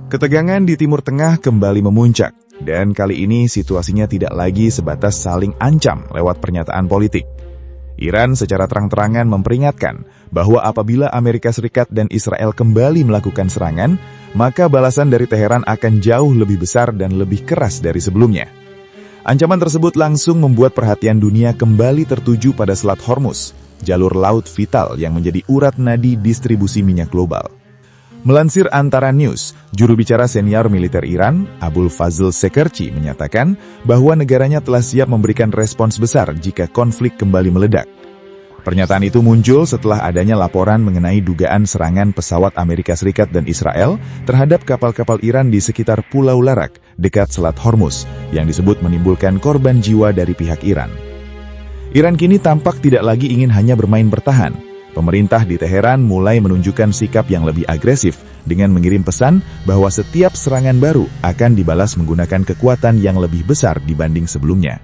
Ketegangan di Timur Tengah kembali memuncak, dan kali ini situasinya tidak lagi sebatas saling ancam lewat pernyataan politik. Iran secara terang-terangan memperingatkan bahwa apabila Amerika Serikat dan Israel kembali melakukan serangan, maka balasan dari Teheran akan jauh lebih besar dan lebih keras dari sebelumnya. Ancaman tersebut langsung membuat perhatian dunia kembali tertuju pada Selat Hormuz, jalur laut vital yang menjadi urat nadi distribusi minyak global. Melansir Antara News, juru bicara senior militer Iran, Abul Fazl Sekerci, menyatakan bahwa negaranya telah siap memberikan respons besar jika konflik kembali meledak. Pernyataan itu muncul setelah adanya laporan mengenai dugaan serangan pesawat Amerika Serikat dan Israel terhadap kapal-kapal Iran di sekitar Pulau Larak, dekat Selat Hormuz, yang disebut menimbulkan korban jiwa dari pihak Iran. Iran kini tampak tidak lagi ingin hanya bermain bertahan. Pemerintah di Teheran mulai menunjukkan sikap yang lebih agresif dengan mengirim pesan bahwa setiap serangan baru akan dibalas menggunakan kekuatan yang lebih besar dibanding sebelumnya.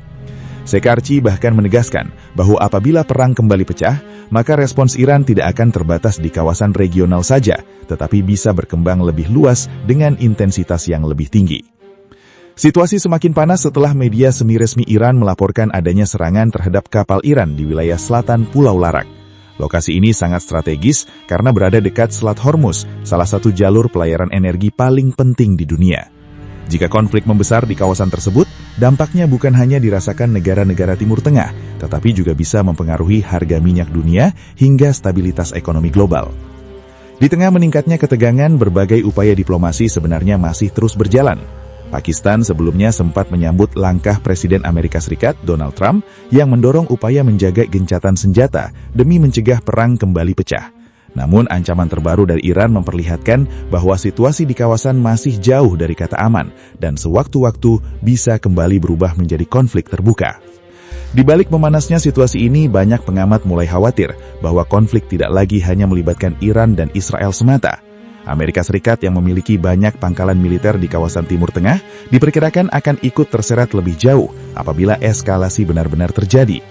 Sekarci bahkan menegaskan bahwa apabila perang kembali pecah, maka respons Iran tidak akan terbatas di kawasan regional saja, tetapi bisa berkembang lebih luas dengan intensitas yang lebih tinggi. Situasi semakin panas setelah media semi-resmi Iran melaporkan adanya serangan terhadap kapal Iran di wilayah selatan Pulau Larak. Lokasi ini sangat strategis karena berada dekat Selat Hormuz, salah satu jalur pelayaran energi paling penting di dunia. Jika konflik membesar di kawasan tersebut, dampaknya bukan hanya dirasakan negara-negara Timur Tengah, tetapi juga bisa mempengaruhi harga minyak dunia hingga stabilitas ekonomi global. Di tengah meningkatnya ketegangan, berbagai upaya diplomasi sebenarnya masih terus berjalan. Pakistan sebelumnya sempat menyambut langkah Presiden Amerika Serikat, Donald Trump, yang mendorong upaya menjaga gencatan senjata demi mencegah perang kembali pecah. Namun ancaman terbaru dari Iran memperlihatkan bahwa situasi di kawasan masih jauh dari kata aman, dan sewaktu-waktu bisa kembali berubah menjadi konflik terbuka. Di balik memanasnya situasi ini, banyak pengamat mulai khawatir bahwa konflik tidak lagi hanya melibatkan Iran dan Israel semata. Amerika Serikat yang memiliki banyak pangkalan militer di kawasan Timur Tengah diperkirakan akan ikut terseret lebih jauh apabila eskalasi benar-benar terjadi.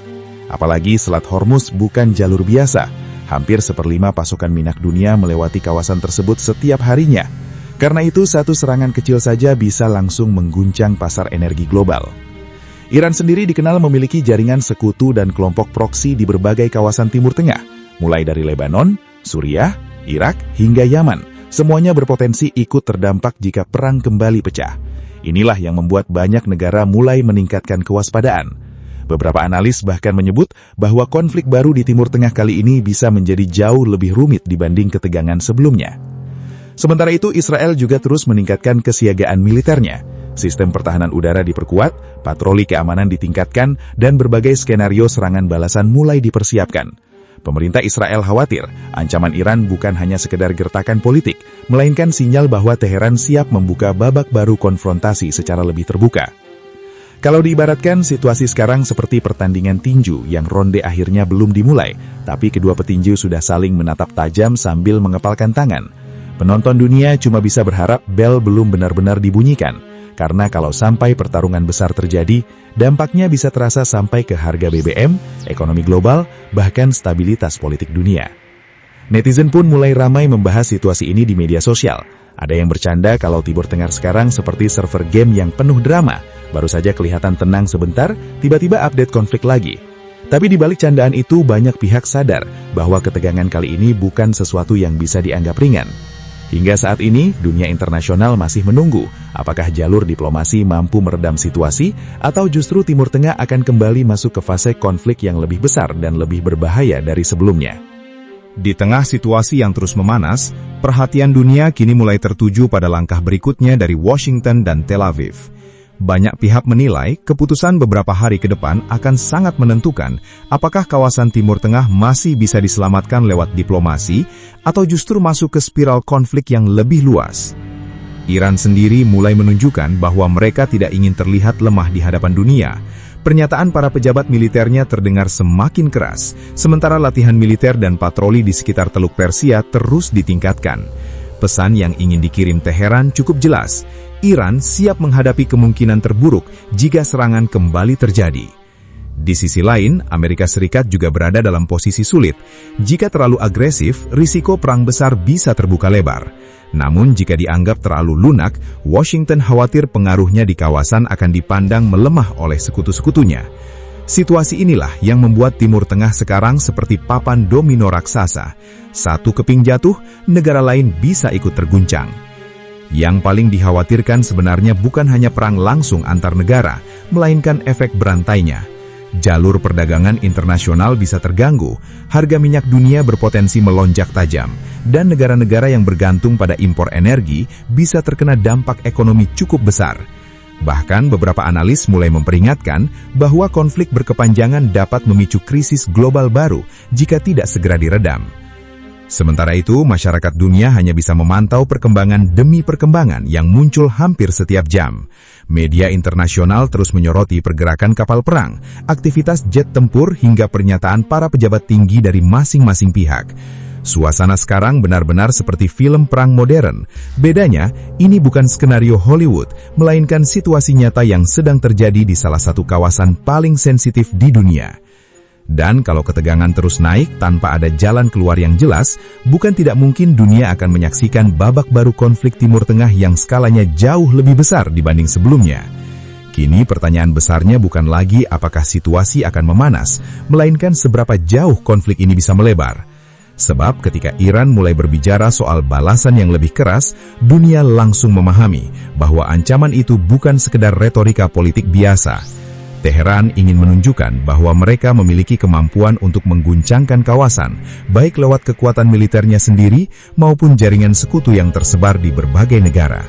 Apalagi Selat Hormuz bukan jalur biasa, hampir 1/5 pasokan minyak dunia melewati kawasan tersebut setiap harinya. Karena itu, satu serangan kecil saja bisa langsung mengguncang pasar energi global. Iran sendiri dikenal memiliki jaringan sekutu dan kelompok proksi di berbagai kawasan Timur Tengah, mulai dari Lebanon, Suriah, Irak, hingga Yaman. Semuanya berpotensi ikut terdampak jika perang kembali pecah. Inilah yang membuat banyak negara mulai meningkatkan kewaspadaan. Beberapa analis bahkan menyebut bahwa konflik baru di Timur Tengah kali ini bisa menjadi jauh lebih rumit dibanding ketegangan sebelumnya. Sementara itu, Israel juga terus meningkatkan kesiagaan militernya. Sistem pertahanan udara diperkuat, patroli keamanan ditingkatkan, dan berbagai skenario serangan balasan mulai dipersiapkan. Pemerintah Israel khawatir ancaman Iran bukan hanya sekedar gertakan politik, melainkan sinyal bahwa Teheran siap membuka babak baru konfrontasi secara lebih terbuka. Kalau diibaratkan, situasi sekarang seperti pertandingan tinju yang ronde akhirnya belum dimulai, tapi kedua petinju sudah saling menatap tajam sambil mengepalkan tangan. Penonton dunia cuma bisa berharap bel belum benar-benar dibunyikan, karena kalau sampai pertarungan besar terjadi, dampaknya bisa terasa sampai ke harga BBM, ekonomi global, bahkan stabilitas politik dunia. Netizen pun mulai ramai membahas situasi ini di media sosial. Ada yang bercanda kalau Timur Tengah sekarang seperti server game yang penuh drama, baru saja kelihatan tenang sebentar, tiba-tiba update konflik lagi. Tapi di balik candaan itu, banyak pihak sadar bahwa ketegangan kali ini bukan sesuatu yang bisa dianggap ringan. Hingga saat ini, dunia internasional masih menunggu apakah jalur diplomasi mampu meredam situasi atau justru Timur Tengah akan kembali masuk ke fase konflik yang lebih besar dan lebih berbahaya dari sebelumnya. Di tengah situasi yang terus memanas, perhatian dunia kini mulai tertuju pada langkah berikutnya dari Washington dan Tel Aviv. Banyak pihak menilai keputusan beberapa hari ke depan akan sangat menentukan apakah kawasan Timur Tengah masih bisa diselamatkan lewat diplomasi atau justru masuk ke spiral konflik yang lebih luas. Iran sendiri mulai menunjukkan bahwa mereka tidak ingin terlihat lemah di hadapan dunia. Pernyataan para pejabat militernya terdengar semakin keras, sementara latihan militer dan patroli di sekitar Teluk Persia terus ditingkatkan. Pesan yang ingin dikirim Teheran cukup jelas. Iran siap menghadapi kemungkinan terburuk jika serangan kembali terjadi. Di sisi lain, Amerika Serikat juga berada dalam posisi sulit. Jika terlalu agresif, risiko perang besar bisa terbuka lebar. Namun jika dianggap terlalu lunak, Washington khawatir pengaruhnya di kawasan akan dipandang melemah oleh sekutu-sekutunya. Situasi inilah yang membuat Timur Tengah sekarang seperti papan domino raksasa. Satu keping jatuh, negara lain bisa ikut terguncang. Yang paling dikhawatirkan sebenarnya bukan hanya perang langsung antar negara, melainkan efek berantainya. Jalur perdagangan internasional bisa terganggu, harga minyak dunia berpotensi melonjak tajam, dan negara-negara yang bergantung pada impor energi bisa terkena dampak ekonomi cukup besar. Bahkan beberapa analis mulai memperingatkan bahwa konflik berkepanjangan dapat memicu krisis global baru jika tidak segera diredam. Sementara itu, masyarakat dunia hanya bisa memantau perkembangan demi perkembangan yang muncul hampir setiap jam. Media internasional terus menyoroti pergerakan kapal perang, aktivitas jet tempur hingga pernyataan para pejabat tinggi dari masing-masing pihak. Suasana sekarang benar-benar seperti film perang modern. Bedanya, ini bukan skenario Hollywood, melainkan situasi nyata yang sedang terjadi di salah satu kawasan paling sensitif di dunia. Dan kalau ketegangan terus naik tanpa ada jalan keluar yang jelas, bukan tidak mungkin dunia akan menyaksikan babak baru konflik Timur Tengah yang skalanya jauh lebih besar dibanding sebelumnya. Kini pertanyaan besarnya bukan lagi apakah situasi akan memanas, melainkan seberapa jauh konflik ini bisa melebar. Sebab ketika Iran mulai berbicara soal balasan yang lebih keras, dunia langsung memahami bahwa ancaman itu bukan sekedar retorika politik biasa. Teheran ingin menunjukkan bahwa mereka memiliki kemampuan untuk mengguncangkan kawasan, baik lewat kekuatan militernya sendiri maupun jaringan sekutu yang tersebar di berbagai negara.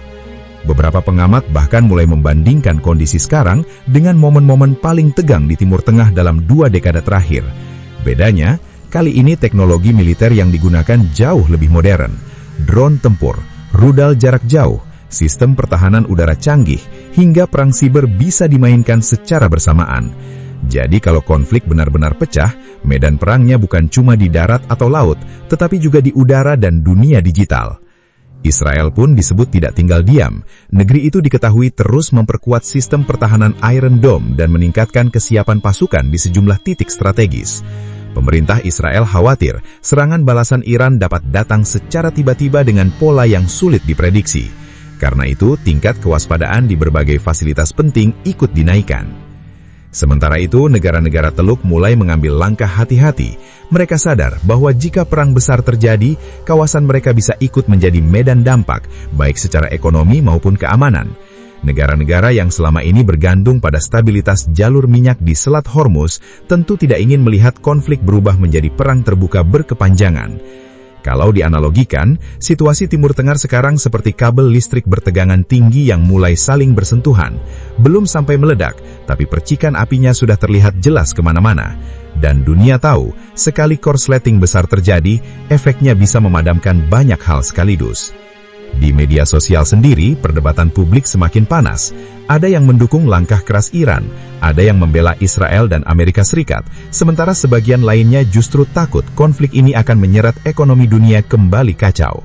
Beberapa pengamat bahkan mulai membandingkan kondisi sekarang dengan momen-momen paling tegang di Timur Tengah dalam 2 dekade terakhir. Bedanya, kali ini teknologi militer yang digunakan jauh lebih modern. Drone tempur, rudal jarak jauh, sistem pertahanan udara canggih, hingga perang siber bisa dimainkan secara bersamaan. Jadi kalau konflik benar-benar pecah, medan perangnya bukan cuma di darat atau laut, tetapi juga di udara dan dunia digital. Israel pun disebut tidak tinggal diam. Negeri itu diketahui terus memperkuat sistem pertahanan Iron Dome dan meningkatkan kesiapan pasukan di sejumlah titik strategis. Pemerintah Israel khawatir serangan balasan Iran dapat datang secara tiba-tiba dengan pola yang sulit diprediksi. Karena itu, tingkat kewaspadaan di berbagai fasilitas penting ikut dinaikkan. Sementara itu, negara-negara Teluk mulai mengambil langkah hati-hati. Mereka sadar bahwa jika perang besar terjadi, kawasan mereka bisa ikut menjadi medan dampak, baik secara ekonomi maupun keamanan. Negara-negara yang selama ini bergantung pada stabilitas jalur minyak di Selat Hormuz tentu tidak ingin melihat konflik berubah menjadi perang terbuka berkepanjangan. Kalau dianalogikan, situasi Timur Tengah sekarang seperti kabel listrik bertegangan tinggi yang mulai saling bersentuhan. Belum sampai meledak, tapi percikan apinya sudah terlihat jelas kemana-mana. Dan dunia tahu, sekali korsleting besar terjadi, efeknya bisa memadamkan banyak hal sekaligus. Di media sosial sendiri, perdebatan publik semakin panas. Ada yang mendukung langkah keras Iran, ada yang membela Israel dan Amerika Serikat, sementara sebagian lainnya justru takut konflik ini akan menyeret ekonomi dunia kembali kacau.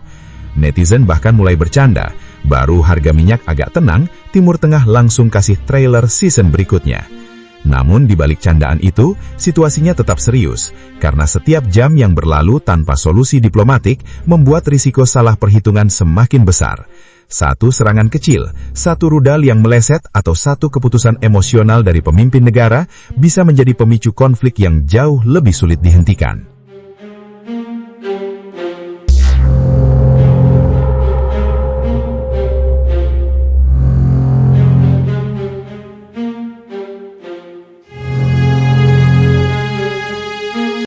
Netizen bahkan mulai bercanda, baru harga minyak agak tenang, Timur Tengah langsung kasih trailer season berikutnya. Namun di balik candaan itu, situasinya tetap serius, karena setiap jam yang berlalu tanpa solusi diplomatik membuat risiko salah perhitungan semakin besar. Satu serangan kecil, satu rudal yang meleset atau satu keputusan emosional dari pemimpin negara bisa menjadi pemicu konflik yang jauh lebih sulit dihentikan.